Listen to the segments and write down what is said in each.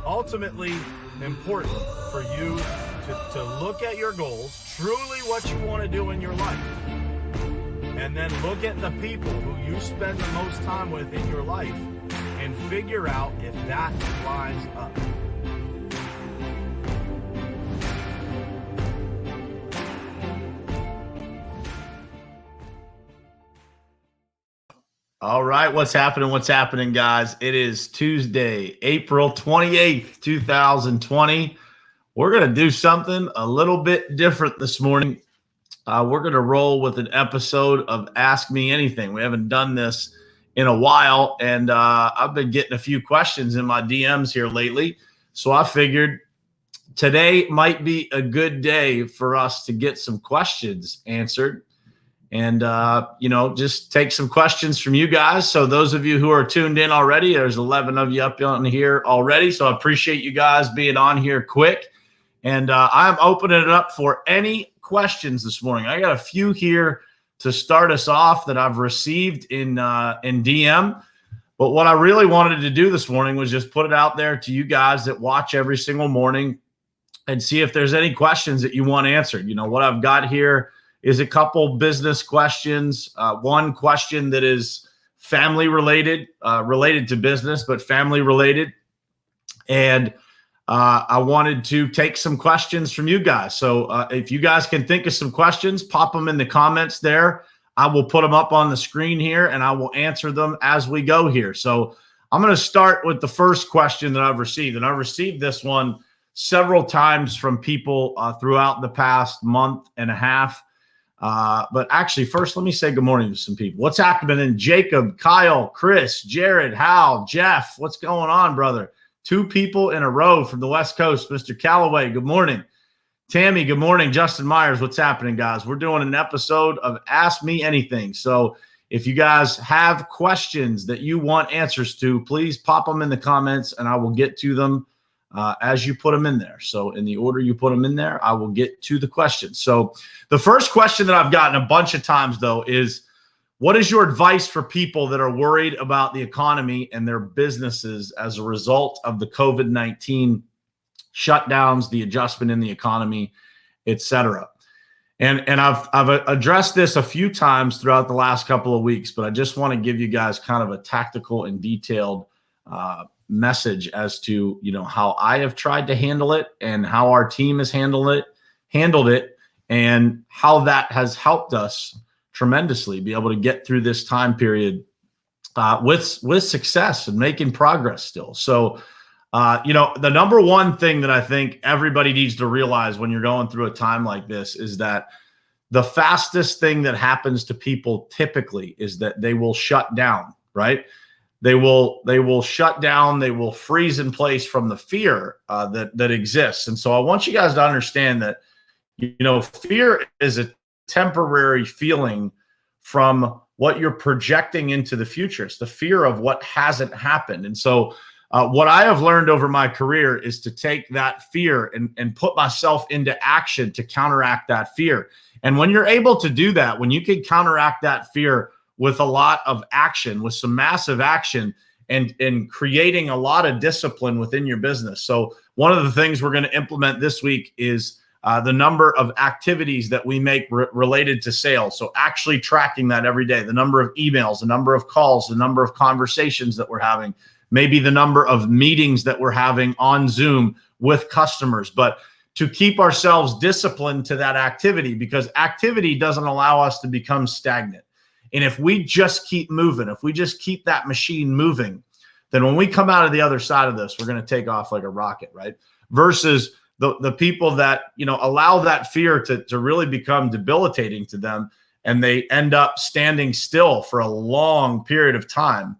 ultimately important for you to look at your goals, truly what you want to do in your life, and then look at the people who you spend the most time with in your life and figure out if that lines up. All right, what's happening, guys? It is Tuesday, April 28th, 2020. We're going to do something a little bit different this morning. We're going to roll with an episode of Ask Me Anything. We haven't done this in a while, and I've been getting a few questions in my DMs here lately. So I figured today might be a good day for us to get some questions answered. And, just take some questions from you guys. So those of you who are tuned in already, there's 11 of you up on here already. So I appreciate you guys being on here quick. And I'm opening it up for any questions this morning. I got a few here to start us off that I've received in DM. But what I really wanted to do this morning was just put it out there to you guys that watch every single morning and see if there's any questions that you want answered. You know, what I've got here is a couple business questions. One question that is family related, related to business, but family related. And I wanted to take some questions from you guys. So if you guys can think of some questions, pop them in the comments there. I will put them up on the screen here and I will answer them as we go here. So I'm going to start with the first question that I've received. And I've received this one several times from people throughout the past month and a half. But actually, first, let me say good morning to some people. What's happening? Jacob, Kyle, Chris, Jared, Hal, Jeff. What's going on, brother? 2 people in a row from the West Coast. Mr. Callaway, good morning. Tammy, good morning. Justin Myers, what's happening, guys? We're doing an episode of Ask Me Anything. So if you guys have questions that you want answers to, please pop them in the comments and I will get to them as you put them in there. So in the order you put them in there, I will get to the questions. So the first question that I've gotten a bunch of times, though, is what is your advice for people that are worried about the economy and their businesses as a result of the COVID-19 shutdowns, the adjustment in the economy, et cetera? And I've addressed this a few times throughout the last couple of weeks, but I just want to give you guys kind of a tactical and detailed message as to, how I have tried to handle it and how our team has handled it, and how that has helped us tremendously be able to get through this time period with success and making progress still. So, the number one thing that I think everybody needs to realize when you're going through a time like this is that the fastest thing that happens to people typically is that they will shut down, right? They will shut down. They will freeze in place from the fear that exists. And so I want you guys to understand that, fear is a temporary feeling from what you're projecting into the future. It's the fear of what hasn't happened. And so what I have learned over my career is to take that fear and put myself into action to counteract that fear. And when you're able to do that, when you can counteract that fear with a lot of action, with some massive action, and creating a lot of discipline within your business. So one of the things we're going to implement this week is the number of activities that we make related to sales. So actually tracking that every day, the number of emails, the number of calls, the number of conversations that we're having, maybe the number of meetings that we're having on Zoom with customers, but to keep ourselves disciplined to that activity, because activity doesn't allow us to become stagnant. And if we just keep moving, if we just keep that machine moving, then when we come out of the other side of this, we're going to take off like a rocket, right? Versus the people that, allow that fear to really become debilitating to them, and they end up standing still for a long period of time,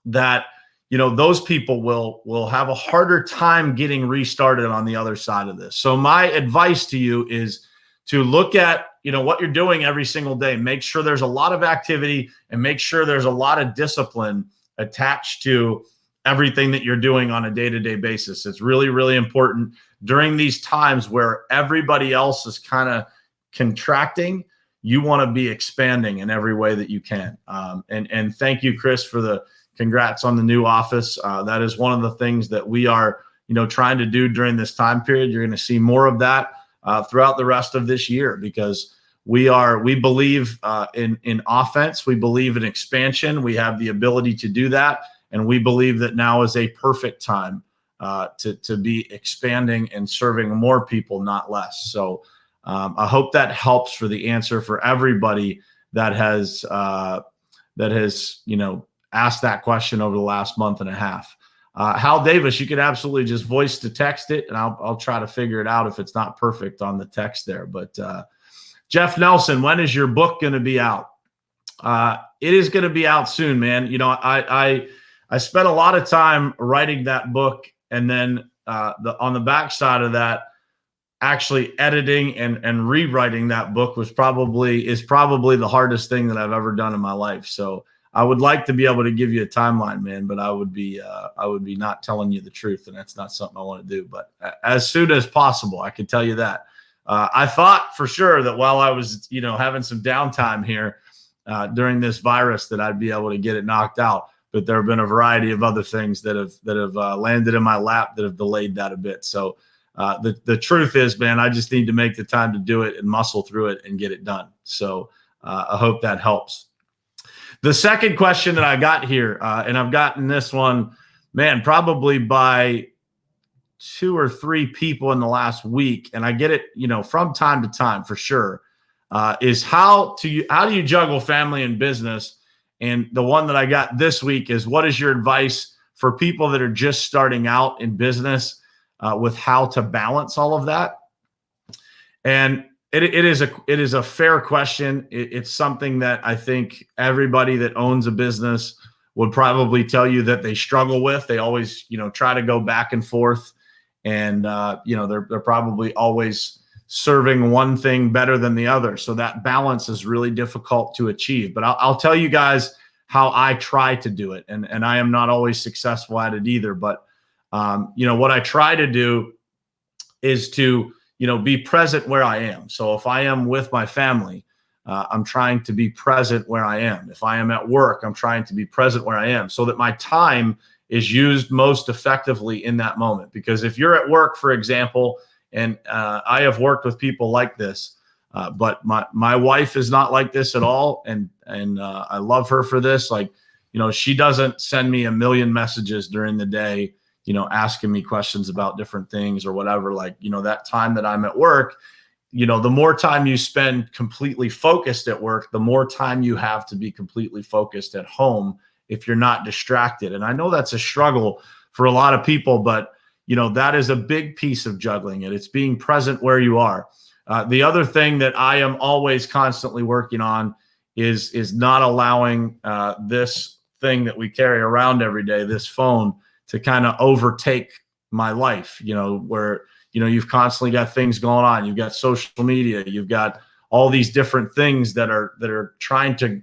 that, those people will have a harder time getting restarted on the other side of this. So my advice to you is to look at, what you're doing every single day. Make sure there's a lot of activity and make sure there's a lot of discipline attached to everything that you're doing on a day-to-day basis. It's really, really important during these times where everybody else is kind of contracting. You want to be expanding in every way that you can. And thank you, Chris, for the congrats on the new office. That is one of the things that we are trying to do during this time period. You're going to see more of that throughout the rest of this year, because we believe in offense. We believe in expansion. We have the ability to do that. And we believe that now is a perfect time to be expanding and serving more people, not less. So I hope that helps for the answer for everybody that has asked that question over the last month and a half. Hal Davis, you could absolutely just voice to text it, and I'll try to figure it out if it's not perfect on the text there. But Jeff Nelson, when is your book going to be out? It is going to be out soon, man. I spent a lot of time writing that book, and then on the backside of that, actually editing and rewriting that book is probably the hardest thing that I've ever done in my life. So I would like to be able to give you a timeline, man, but I would be not telling you the truth, and that's not something I want to do. But as soon as possible, I can tell you that. I thought for sure that while I was having some downtime here during this virus, that I'd be able to get it knocked out. But there have been a variety of other things that have landed in my lap that have delayed that a bit. So the truth is, man, I just need to make the time to do it and muscle through it and get it done. So I hope that helps. The second question that I got here, and I've gotten this one, man, probably by 2 or 3 people in the last week, and I get it, from time to time for sure, is how do you juggle family and business? And the one that I got this week is, what is your advice for people that are just starting out in business with how to balance all of that? And it is a fair question. It's something that I think everybody that owns a business would probably tell you that they struggle with. They always, try to go back and forth, and they're probably always serving one thing better than the other. So that balance is really difficult to achieve. But I'll tell you guys how I try to do it. And I am not always successful at it either. But, what I try to do is to, be present where I am. So if I am with my family, I'm trying to be present where I am. If I am at work, I'm trying to be present where I am, so that my time is used most effectively in that moment. Because if you're at work, for example, and I have worked with people like this, but my wife is not like this at all, and I love her for this. Like, she doesn't send me a million messages during the day, asking me questions about different things or whatever. Like, that time that I'm at work, the more time you spend completely focused at work, the more time you have to be completely focused at home if you're not distracted. And I know that's a struggle for a lot of people, but that is a big piece of juggling it. It's being present where you are. The other thing that I am always constantly working on is not allowing this thing that we carry around every day, this phone, to kind of overtake my life, where, you've constantly got things going on. You've got social media. You've got all these different things that are trying to,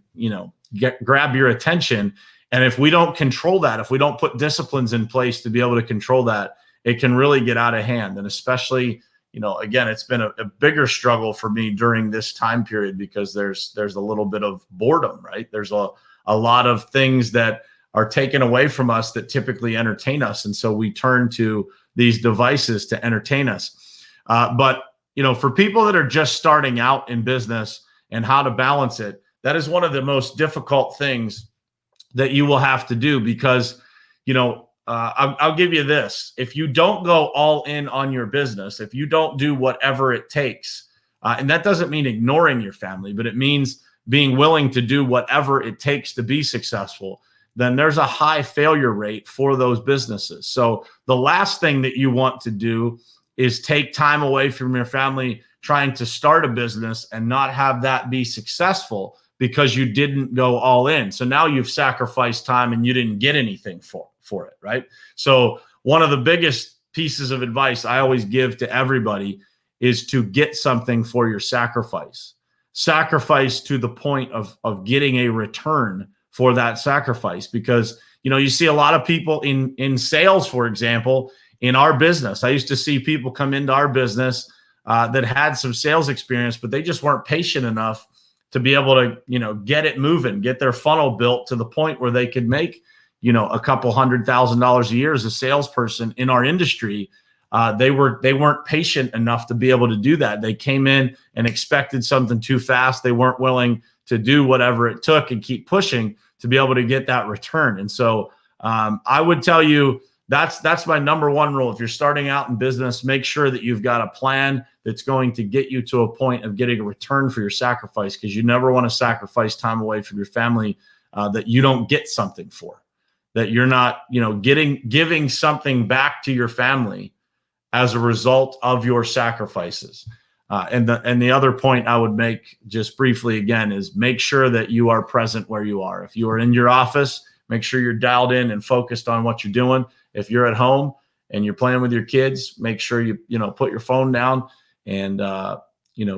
grab your attention. And if we don't control that, if we don't put disciplines in place to be able to control that, it can really get out of hand. And especially, again, it's been a bigger struggle for me during this time period, because there's a little bit of boredom, right? There's a lot of things that are taken away from us that typically entertain us. And so we turn to these devices to entertain us. But for people that are just starting out in business and how to balance it, that is one of the most difficult things that you will have to do, because, I'll give you this. If you don't go all in on your business, if you don't do whatever it takes, and that doesn't mean ignoring your family, but it means being willing to do whatever it takes to be successful, then there's a high failure rate for those businesses. So the last thing that you want to do is take time away from your family trying to start a business and not have that be successful because you didn't go all in. So now you've sacrificed time and you didn't get anything for it, right? So one of the biggest pieces of advice I always give to everybody is to get something for your sacrifice. Sacrifice to the point of getting a return for that sacrifice. Because, you see a lot of people in sales, for example, in our business. I used to see people come into our business that had some sales experience, but they just weren't patient enough to be able to, get it moving, get their funnel built to the point where they could make, a couple $100,000 a year as a salesperson in our industry. They weren't patient enough to be able to do that. They came in and expected something too fast. They weren't willing to do whatever it took and keep pushing to be able to get that return. And so I would tell you that's my number one rule. If you're starting out in business, make sure that you've got a plan that's going to get you to a point of getting a return for your sacrifice, because you never want to sacrifice time away from your family that you don't get something for, that you're not, giving something back to your family as a result of your sacrifices. And the other point I would make just briefly again is make sure that you are present where you are. If you are in your office, make sure you're dialed in and focused on what you're doing. If you're at home and you're playing with your kids, make sure you put your phone down and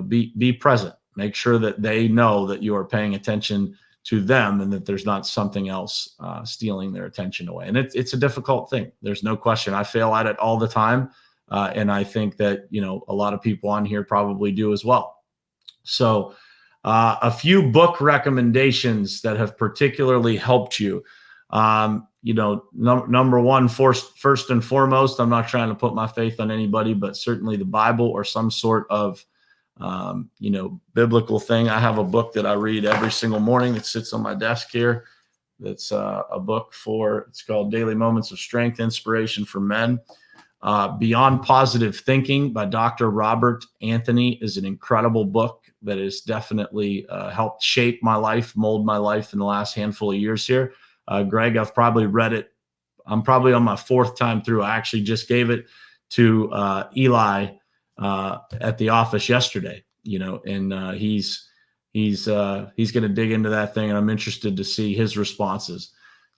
be present. Make sure that they know that you are paying attention to them and that there's not something else stealing their attention away. And it's a difficult thing. There's no question. I fail at it all the time. And I think that, a lot of people on here probably do as well. So a few book recommendations that have particularly helped you. Number one, first and foremost, I'm not trying to put my faith on anybody, but certainly the Bible or some sort of, biblical thing. I have a book that I read every single morning that sits on my desk here. That's a book it's called Daily Moments of Strength, Inspiration for Men. Beyond Positive Thinking by Dr. Robert Anthony is an incredible book that has definitely helped shape my life, mold my life in the last handful of years here. Greg, I've probably read it. I'm probably on my fourth time through. I actually just gave it to Eli at the office yesterday, and he's going to dig into that thing, and I'm interested to see his responses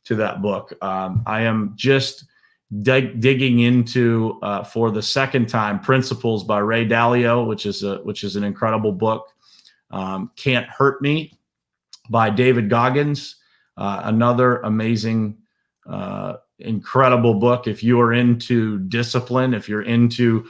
to that book. I am just digging into for the second time Principles by Ray Dalio, which is an incredible book. Can't Hurt Me by David Goggins, another amazing incredible book. If you are into discipline, if you're into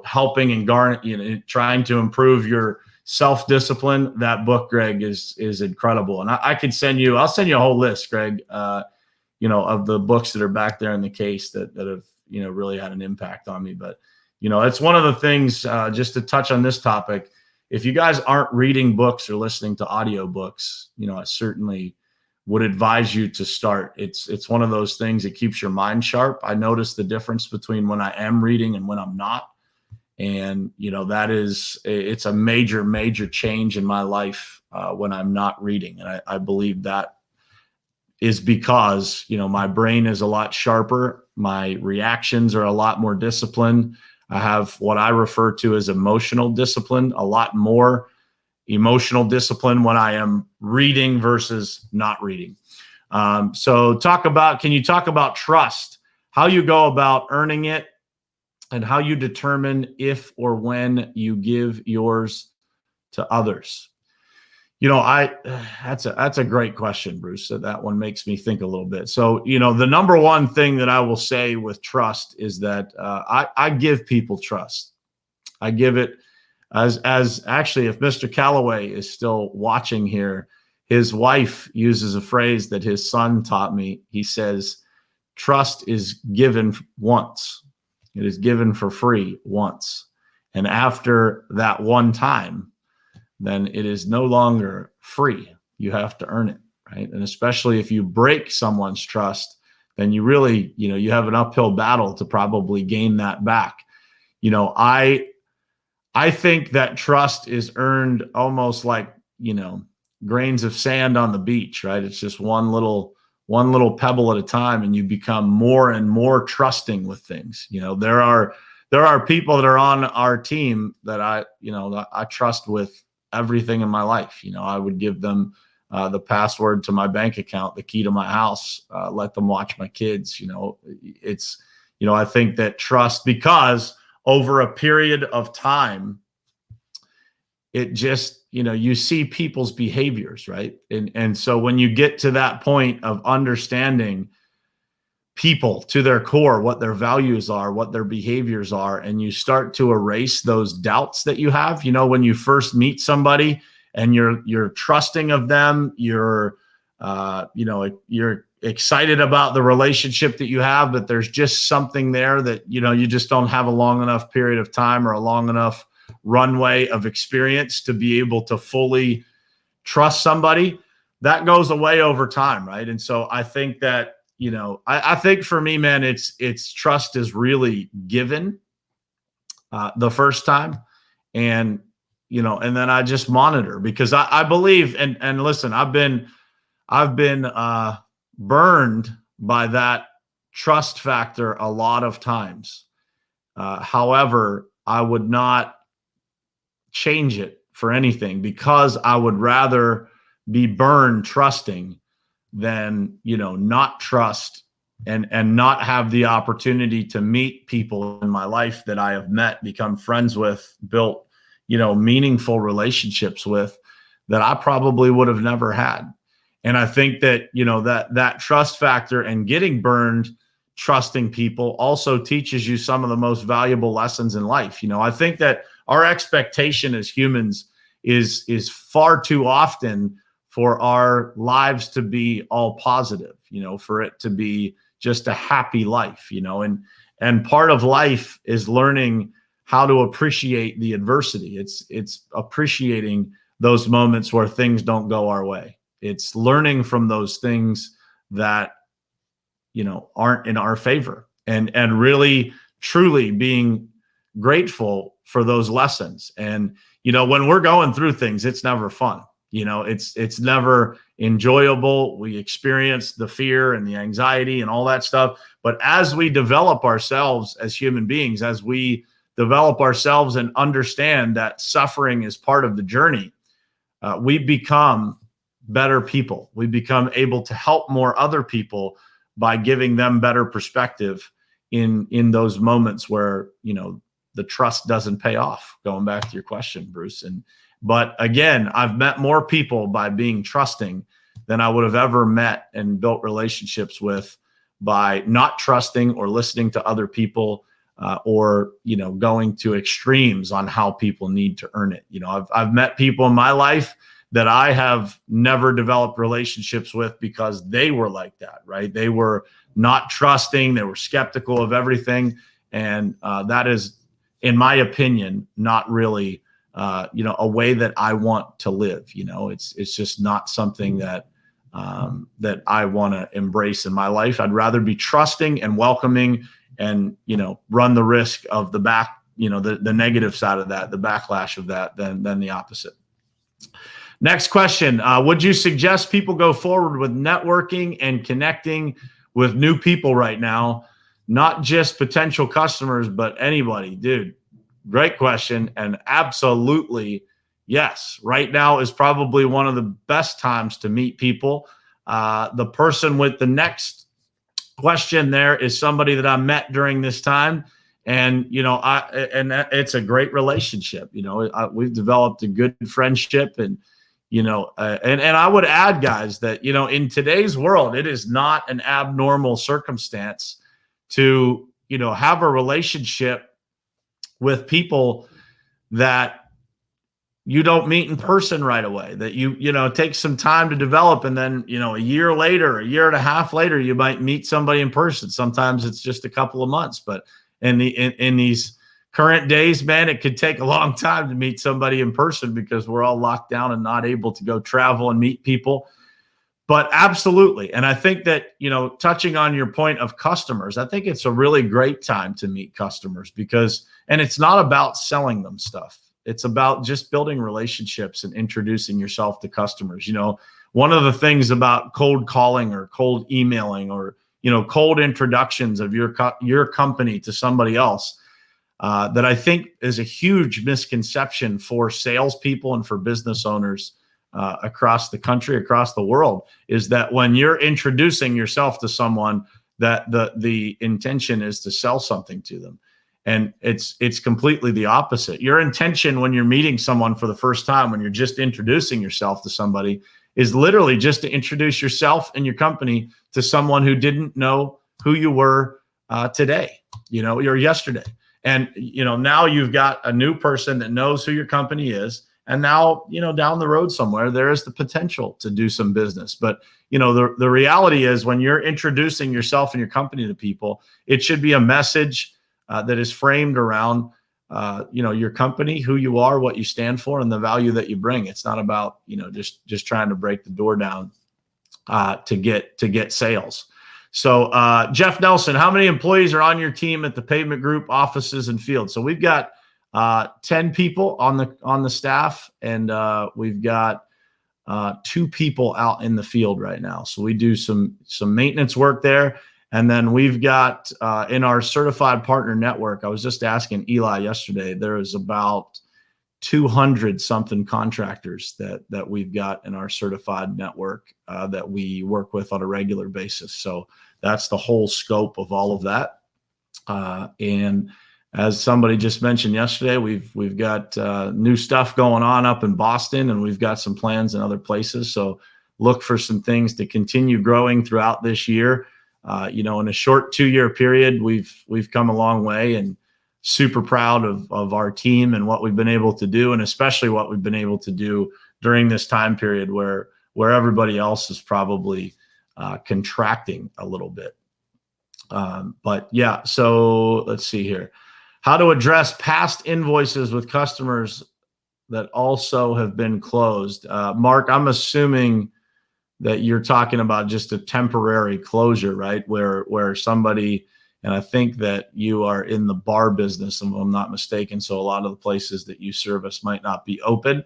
helping and trying to improve your self-discipline, that book, Greg, is incredible. And I'll send you a whole list, Greg, of the books that are back there in the case that have, really had an impact on me. But, it's one of the things, just to touch on this topic, if you guys aren't reading books or listening to audiobooks, I certainly would advise you to start. It's one of those things that keeps your mind sharp. I notice the difference between when I am reading and when I'm not. And, it's a major, major change in my life when I'm not reading. And I believe that is because, my brain is a lot sharper. My reactions are a lot more disciplined. I have what I refer to as emotional discipline, a lot more emotional discipline when I am reading versus not reading. So can you talk about trust, how you go about earning it and how you determine if or when you give yours to others? That's a great question, Bruce. So that one makes me think a little bit. So, the number one thing that I will say with trust is that I give people trust. I give it as actually, if Mr. Calloway is still watching here, his wife uses a phrase that his son taught me. He says, trust is given once. It is given for free once. And after that one time, then it is no longer free. You have to earn it, right? And especially if you break someone's trust, then you really, you have an uphill battle to probably gain that back. I think that trust is earned almost like, grains of sand on the beach, right? It's just one little pebble at a time, and you become more and more trusting with things. There are people that are on our team that I trust with everything in my life. I would give them the password to my bank account, the key to my house, let them watch my kids. I think that trust, because over a period of time, it just, you see people's behaviors, right? And so when you get to that point of understanding people to their core, what their values are, what their behaviors are, and you start to erase those doubts that you have, when you first meet somebody and you're trusting of them, you're excited about the relationship that you have, but there's just something there that, you just don't have a long enough period of time or a long enough runway of experience to be able to fully trust somebody. That goes away over time, right? And so I think that, I think for me, man, it's trust is really given the first time. And, and then I just monitor, because I believe, and listen, I've been burned by that trust factor a lot of times. However, I would not change it for anything, because I would rather be burned trusting than, not trust and not have the opportunity to meet people in my life that I have met, become friends with, built, meaningful relationships with, that I probably would have never had. And I think that, that trust factor and getting burned trusting people also teaches you some of the most valuable lessons in life. I think that our expectation as humans is far too often for our lives to be all positive, for it to be just a happy life, and part of life is learning how to appreciate the adversity. It's appreciating those moments where things don't go our way. It's learning from those things that, aren't in our favor, and really truly being grateful for those lessons. And, when we're going through things, it's never fun. It's never enjoyable. We experience the fear and the anxiety and all that stuff. But as we develop ourselves as human beings, as we develop ourselves and understand that suffering is part of the journey, we become better people. We become able to help more other people by giving them better perspective in those moments where, the trust doesn't pay off, going back to your question, Bruce. But again, I've met more people by being trusting than I would have ever met and built relationships with by not trusting or listening to other people, or, going to extremes on how people need to earn it. I've met people in my life that I have never developed relationships with because they were like that, right? They were not trusting. They were skeptical of everything. And that is, in my opinion, not really, a way that I want to live. It's just not something that I want to embrace in my life. I'd rather be trusting and welcoming and, run the risk of the the negative side of that, the backlash of that, than the opposite. Next question. Would you suggest people go forward with networking and connecting with new people right now? Not just potential customers, but anybody. Dude, great question. And absolutely, yes. Right now is probably one of the best times to meet people. The person with the next question there is somebody that I met during this time. And, it's a great relationship. We've developed a good friendship, and, and I would add, guys, that, in today's world, it is not an abnormal circumstance to, have a relationship with people that you don't meet in person right away, that it takes some time to develop. And then, a year later, a year and a half later, you might meet somebody in person. Sometimes it's just a couple of months, but in these current days, man, it could take a long time to meet somebody in person because we're all locked down and not able to go travel and meet people. But absolutely. And I think that, touching on your point of customers, I think it's a really great time to meet customers and it's not about selling them stuff. It's about just building relationships and introducing yourself to customers. One of the things about cold calling or cold emailing or, cold introductions of your company to somebody else, that I think is a huge misconception for salespeople and for business owners across the country, across the world, is that when you're introducing yourself to someone, that the intention is to sell something to them. And it's completely the opposite. Your intention when you're meeting someone for the first time, when you're just introducing yourself to somebody, is literally just to introduce yourself and your company to someone who didn't know who you were today, or yesterday. And, now you've got a new person that knows who your company is And now, down the road somewhere, there is the potential to do some business. But, the reality is when you're introducing yourself and your company to people, it should be a message that is framed around, your company, who you are, what you stand for, and the value that you bring. It's not about, just trying to break the door down to get sales. So Jeff Nelson, how many employees are on your team at the Pavement Group offices and field? So we've got 10 people on the staff, and we've got 2 people out in the field right now. So we do some maintenance work there. And then we've got in our certified partner network, I was just asking Eli yesterday, there is about 200 something contractors that we've got in our certified network that we work with on a regular basis. So that's the whole scope of all of that. And as somebody just mentioned yesterday, we've got new stuff going on up in Boston, and we've got some plans in other places. So look for some things to continue growing throughout this year. In a short 2-year period, we've come a long way, and super proud of our team and what we've been able to do, and especially what we've been able to do during this time period where everybody else is probably contracting a little bit. But yeah, so let's see here. How to address past invoices with customers that also have been closed. Mark, I'm assuming that you're talking about just a temporary closure, right? Where somebody, and I think that you are in the bar business, if I'm not mistaken. So a lot of the places that you service might not be open.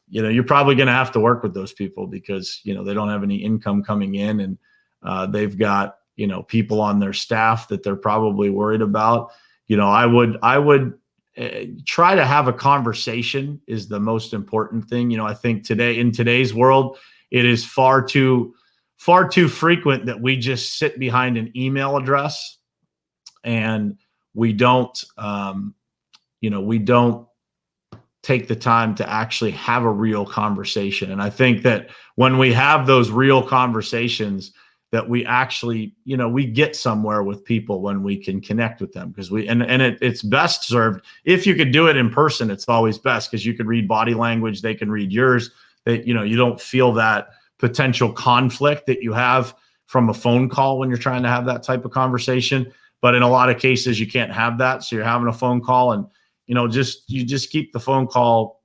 You're probably going to have to work with those people because, they don't have any income coming in, and they've got, people on their staff that they're probably worried about. I would try to have a conversation is the most important thing. I think in today's world, it is far too frequent that we just sit behind an email address and we don't take the time to actually have a real conversation. And I think that when we have those real conversations, that we actually, we get somewhere with people when we can connect with them, because it's best served if you could do it in person. It's always best because you can read body language, they can read yours. That you don't feel that potential conflict that you have from a phone call when you're trying to have that type of conversation. But in a lot of cases, you can't have that, so you're having a phone call, and you just keep the phone call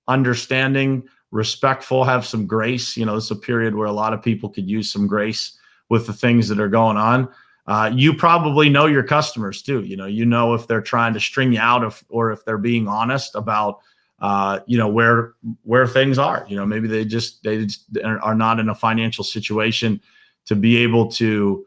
understanding, respectful, have some grace. It's a period where a lot of people could use some grace with the things that are going on. You probably know your customers too. If they're trying to string you out or if they're being honest about where things are. Maybe they just are not in a financial situation to be able to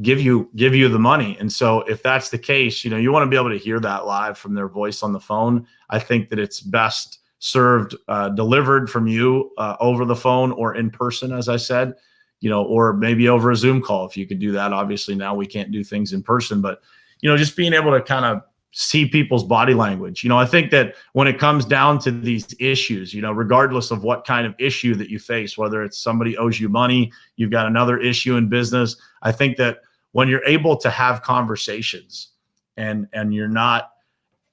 give you the money. And so if that's the case, you want to be able to hear that live from their voice on the phone. I think that it's best served delivered from you over the phone or in person, as I said, or maybe over a Zoom call if you could do that. Obviously now we can't do things in person, but just being able to kind of see people's body language. I think that when it comes down to these issues, regardless of what kind of issue that you face, whether it's somebody owes you money, you've got another issue in business, I think that when you're able to have conversations and you're not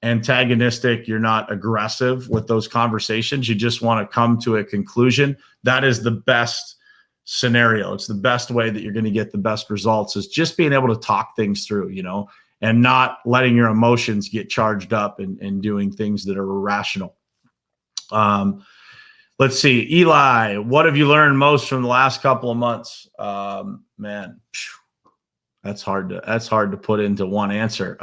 antagonistic, you're not aggressive with those conversations, you just want to come to a conclusion, that is the best scenario. It's the best way that you're going to get the best results, is just being able to talk things through, and not letting your emotions get charged up and doing things that are irrational. Let's see, Eli, what have you learned most from the last couple of months? Man, that's hard to put into one answer.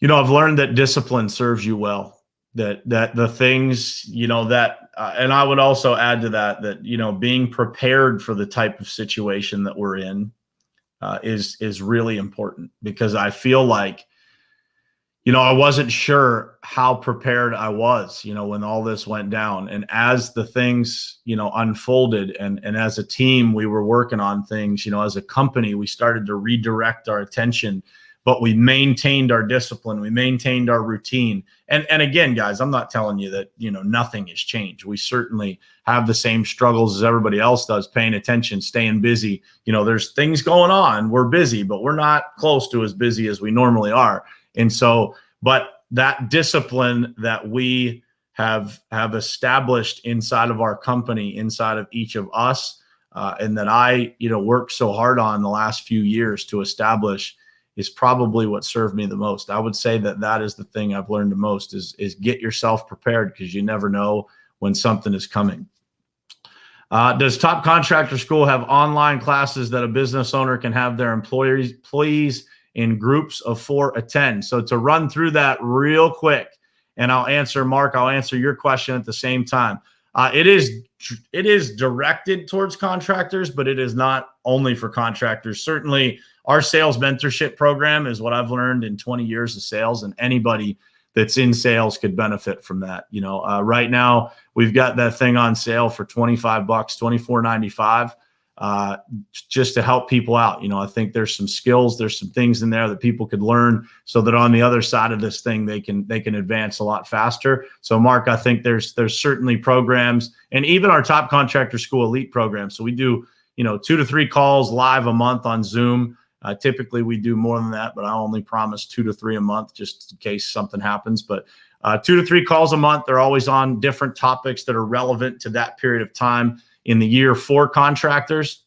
I've learned that discipline serves you well, that the things, and I would also add to that, being prepared for the type of situation that we're in is really important, because I feel like, I wasn't sure how prepared I was, when all this went down. And as the things, unfolded and as a team, we were working on things, as a company, we started to redirect our attention, but we maintained our discipline. We maintained our routine. And again, guys, I'm not telling you that, nothing has changed. We certainly have the same struggles as everybody else does, paying attention, staying busy. There's things going on. We're busy, but we're not close to as busy as we normally are. And so, but that discipline that we have established inside of our company, inside of each of us, and that I, worked so hard on the last few years to establish, is probably what served me the most. I would say that is the thing I've learned the most is get yourself prepared, because you never know when something is coming. Does Top Contractor School have online classes that a business owner can have their employees in groups of 4 attend? So to run through that real quick, and I'll answer your question at the same time. It is directed towards contractors, but it is not only for contractors. Certainly, our sales mentorship program is what I've learned in 20 years of sales, and anybody that's in sales could benefit from that. Right now we've got that thing on sale for $25, $24.95, just to help people out. I think there's some skills, there's some things in there that people could learn, so that on the other side of this thing, they can advance a lot faster. So Mark, I think there's certainly programs, and even our Top Contractor School Elite program. So we do, 2 to 3 calls live a month on Zoom. Typically we do more than that, but I only promise 2 to 3 a month, just in case something happens. But 2 to 3 calls a month. They're always on different topics that are relevant to that period of time in the year for contractors.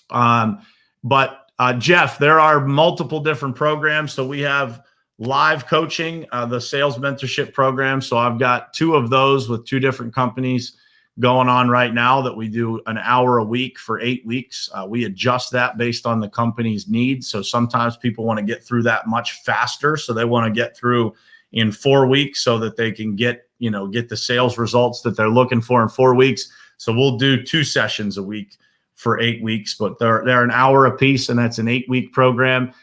But Jeff, there are multiple different programs. So we have live coaching, the sales mentorship program. So I've got 2 of those with 2 different companies going on right now that we do an hour a week for 8 weeks. We adjust that based on the company's needs. So sometimes people want to get through that much faster. So they want to get through in 4 weeks so that they can get the sales results that they're looking for in 4 weeks. So we'll do 2 sessions a week for 8 weeks, but they're an hour a piece, and that's an 8-week program.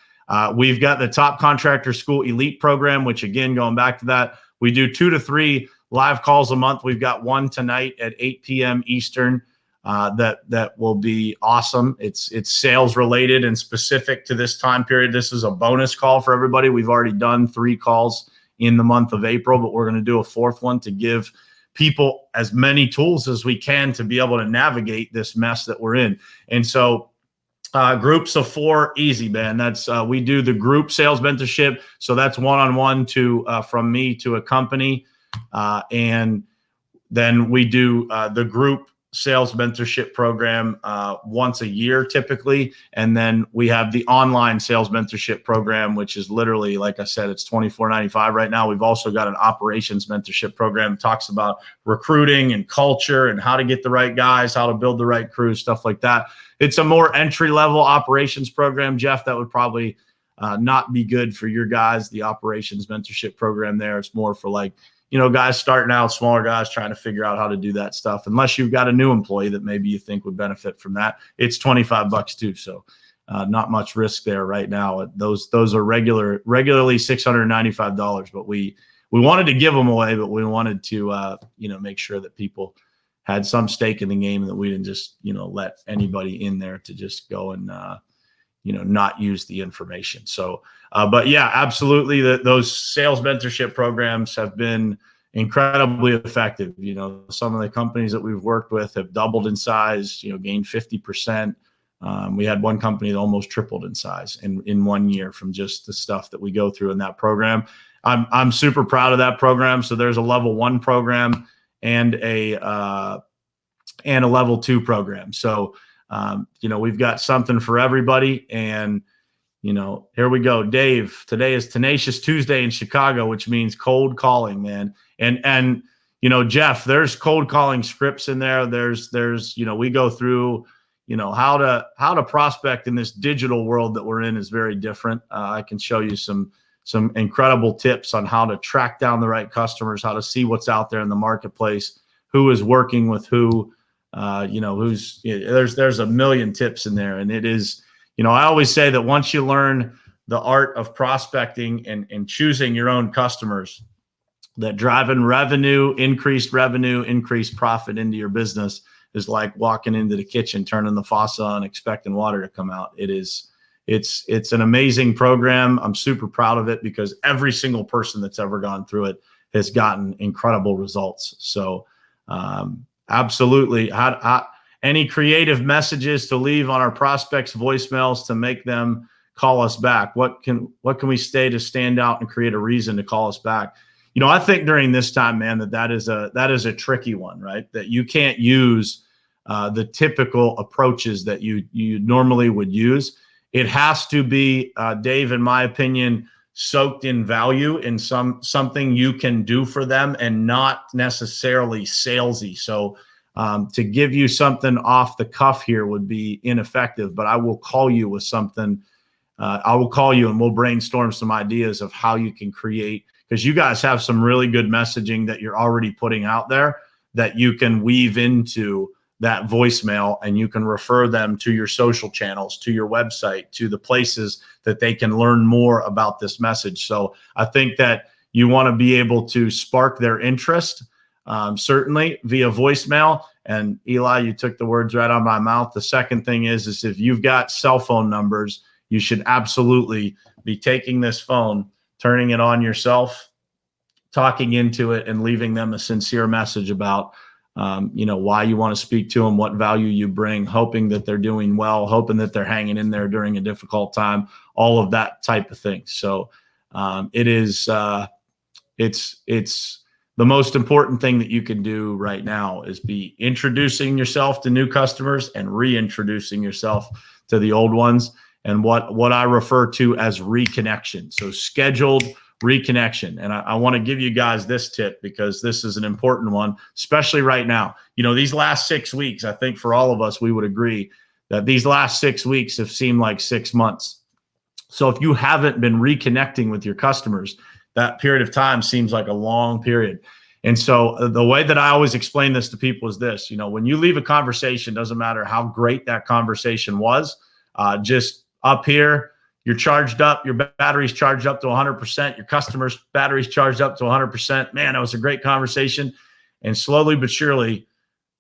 We've got the Top Contractor School Elite program, which, again, going back to that, we do 2 to 3 live calls a month. We've got one tonight at 8 p.m. Eastern. That will be awesome. It's sales related and specific to this time period. This is a bonus call for everybody. We've already done 3 calls in the month of April, but we're going to do a 4th one to give people as many tools as we can to be able to navigate this mess that we're in. And so groups of 4, easy, man. That's we do the group sales mentorship. So that's one-on-one from me to a company. And then we do the group sales mentorship program once a year typically. And then we have the online sales mentorship program, which is literally, like I said, it's $24.95 right now. We've also got an operations mentorship program that talks about recruiting and culture and how to get the right guys, how to build the right crew, stuff like that. It's a more entry-level operations program, Jeff. That would probably not be good for your guys. The operations mentorship program there, it's more for guys starting out, smaller guys trying to figure out how to do that stuff. Unless you've got a new employee that maybe you think would benefit from that, it's $25 too. So not much risk there right now. Those are regularly $695, but we wanted to give them away, but we wanted to make sure that people had some stake in the game, and that we didn't just let anybody in there to just go and not use the information. So, but yeah, absolutely. Those sales mentorship programs have been incredibly effective. Some of the companies that we've worked with have doubled in size, gained 50%. We had one company that almost tripled in size in 1 year from just the stuff that we go through in that program. I'm super proud of that program. So there's a level 1 program and a level 2 program. So, we've got something for everybody. And, here we go. Dave, today is Tenacious Tuesday in Chicago, which means cold calling, man. And Jeff, there's cold calling scripts in there. There's we go through, how to prospect in this digital world that we're in is very different. I can show you some incredible tips on how to track down the right customers, how to see what's out there in the marketplace, who is working with who. There's a million tips in there. And it is, I always say that once you learn the art of prospecting and choosing your own customers, that driving increased profit into your business is like walking into the kitchen, turning the faucet on, expecting water to come out. It's an amazing program. I'm super proud of it because every single person that's ever gone through it has gotten incredible results. So, absolutely. Any creative messages to leave on our prospects' voicemails to make them call us back? What can we say to stand out and create a reason to call us back? You know, I think during this time, man, that is a tricky one, right? That you can't use the typical approaches that you normally would use. It has to be, Dave, in my opinion, soaked in value in something you can do for them and not necessarily salesy. So to give you something off the cuff here would be ineffective, but I will call you with something. I will call you and we'll brainstorm some ideas of how you can create, because you guys have some really good messaging that you're already putting out there that you can weave into that voicemail, and you can refer them to your social channels, to your website, to the places that they can learn more about this message. So I think that you want to be able to spark their interest, certainly via voicemail. And Eli, you took the words right out of my mouth. The second thing is if you've got cell phone numbers, you should absolutely be taking this phone, turning it on yourself, talking into it, and leaving them a sincere message about why you want to speak to them, what value you bring, hoping that they're doing well, hoping that they're hanging in there during a difficult time, all of that type of thing. So it's the most important thing that you can do right now is be introducing yourself to new customers and reintroducing yourself to the old ones, and what I refer to as reconnection. So scheduled reconnection. And I want to give you guys this tip because this is an important one, especially right now. You know, these last 6 weeks, I think for all of us, we would agree that these last 6 weeks have seemed like 6 months. So if you haven't been reconnecting with your customers, that period of time seems like a long period. And so the way that I always explain this to people is this: when you leave a conversation, doesn't matter how great that conversation was, just up here, you're charged up, your battery's charged up to 100%, your customer's battery's charged up to 100%. Man, that was a great conversation. And slowly but surely,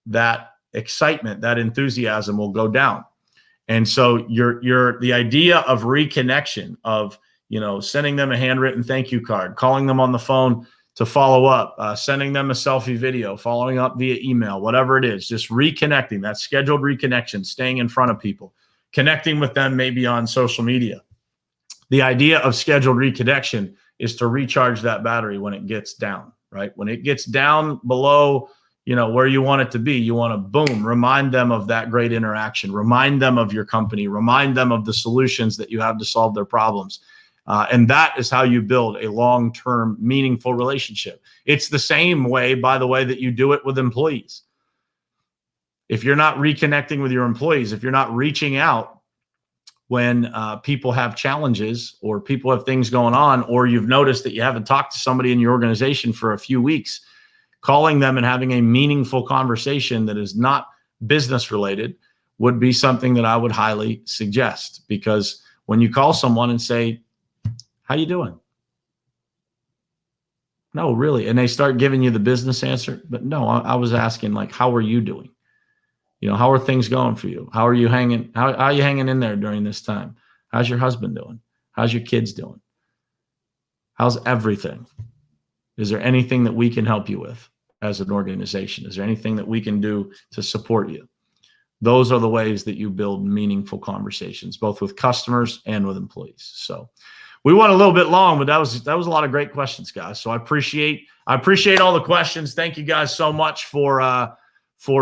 that excitement, that enthusiasm will go down. And so the idea of reconnection, of sending them a handwritten thank you card, calling them on the phone to follow up, sending them a selfie video, following up via email, whatever it is, just reconnecting, that scheduled reconnection, staying in front of people, connecting with them maybe on social media. The idea of scheduled reconnection is to recharge that battery when it gets down, right? When it gets down below, where you want it to be, you want to, boom, remind them of that great interaction, remind them of your company, remind them of the solutions that you have to solve their problems. And that is how you build a long-term, meaningful relationship. It's the same way, by the way, that you do it with employees. If you're not reconnecting with your employees, if you're not reaching out when people have challenges or people have things going on, or you've noticed that you haven't talked to somebody in your organization for a few weeks, calling them and having a meaningful conversation that is not business related would be something that I would highly suggest. Because when you call someone and say, "How you doing?" No, really. And they start giving you the business answer. But no, I was asking, like, how are you doing? How are things going for you? How are you hanging? How are you hanging in there during this time? How's your husband doing? How's your kids doing? How's everything? Is there anything that we can help you with as an organization? Is there anything that we can do to support you? Those are the ways that you build meaningful conversations, both with customers and with employees. So we went a little bit long, but that was a lot of great questions, guys. So I appreciate all the questions. Thank you guys so much for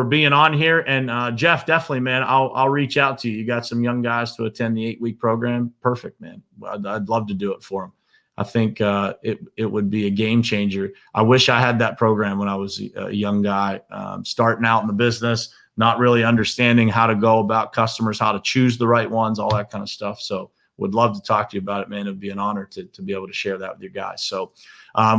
being on here. And Jeff, definitely, man, I'll reach out to you. You got some young guys to attend the 8-week program. Perfect, man. I'd love to do it for them. I think it would be a game changer. I wish I had that program when I was a young guy, starting out in the business, not really understanding how to go about customers, how to choose the right ones, all that kind of stuff. So would love to talk to you about it, man. It'd be an honor to be able to share that with you guys. So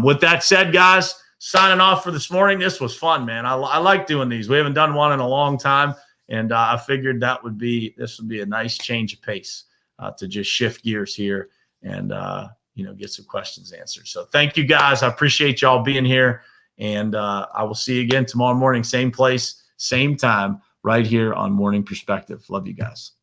with that said, guys, signing off for this morning. This was fun, man. I like doing these. We haven't done one in a long time, and I figured this would be a nice change of pace to just shift gears here and get some questions answered. So thank you, guys. I appreciate y'all being here, and I will see you again tomorrow morning, same place, same time, right here on Morning Perspective. Love you guys.